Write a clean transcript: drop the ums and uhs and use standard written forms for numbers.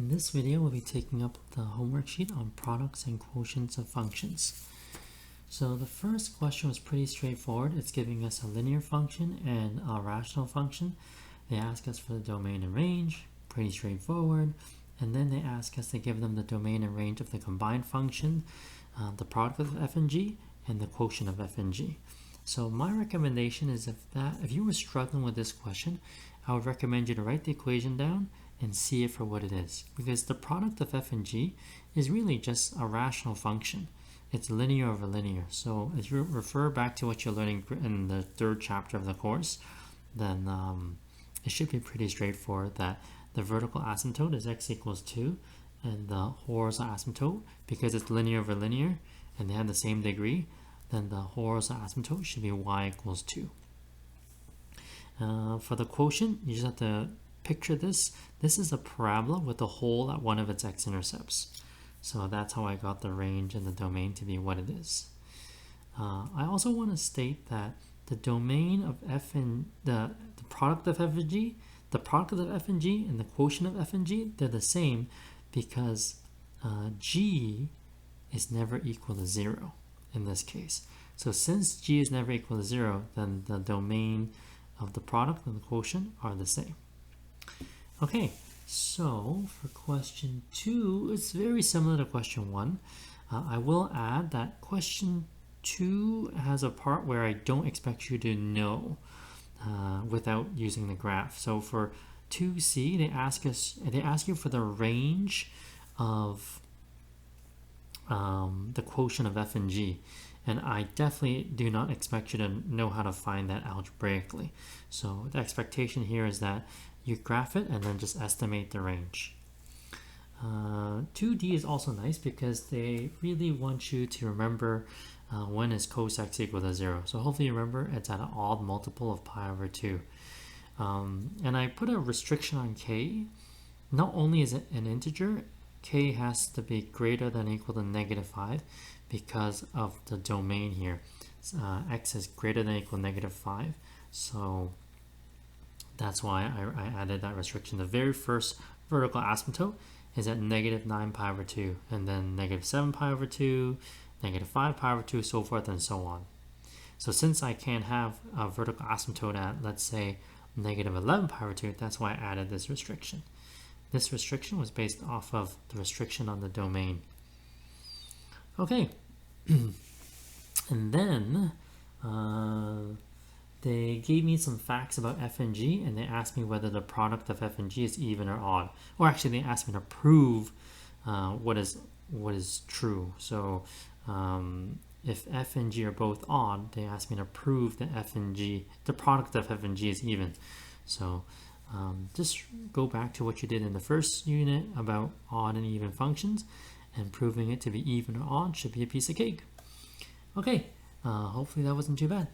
In this video, we'll be taking up the homework sheet on products and quotients of functions. So the first question was pretty straightforward. It's giving us a linear function and a rational function. They ask us for the domain and range, pretty straightforward. And then they ask us to give them the domain and range of the combined function, the product of f and g, and the quotient of f and g. So my recommendation is if you were struggling with this question, I would recommend you to write the equation down and see it for what it is. Because the product of f and g is really just a rational function. It's linear over linear. So if you refer back to what you're learning in the third chapter of the course, then it should be pretty straightforward that the vertical asymptote is x equals 2, and the horizontal asymptote, because it's linear over linear and they have the same degree, then the horizontal asymptote should be y equals 2. For the quotient, you just have to picture this. This is a parabola with a hole at one of its x-intercepts. So that's how I got the range and the domain to be what it is. I also want to state that the domain of f and the product of f and g, the product of f and g and the quotient of f and g, they're the same because g is never equal to 0 in this case. So since g is never equal to 0, then the domain of the product and the quotient are the same. Okay, so for question 2, it's very similar to question 1. I will add that question 2 has a part where I don't expect you to know without using the graph. So for 2c, they ask you for the range of the quotient of f and g. And I definitely do not expect you to know how to find that algebraically. So the expectation here is that you graph it and then just estimate the range. 2D is also nice because they really want you to remember when is cos x equal to 0. So hopefully you remember it's at an odd multiple of pi over 2. And I put a restriction on k. Not only is it an integer, k has to be greater than or equal to -5 because of the domain here. X is greater than or equal to -5. So that's why I added that restriction. The very first vertical asymptote is at -9 pi over 2, and then -7 pi over 2, -5 pi over 2, so forth and so on. So since I can't have a vertical asymptote at, let's say, -11 pi over 2, that's why I added this restriction. This restriction was based off of the restriction on the domain. Okay, and then they gave me some facts about f and g, and they asked me whether the product of f and g is even or odd. Or actually, they asked me to prove what is true. So if f and g are both odd, they asked me to prove that the product of f and g is even. So just go back to what you did in the first unit about odd and even functions, and proving it to be even or odd should be a piece of cake. Okay, hopefully that wasn't too bad.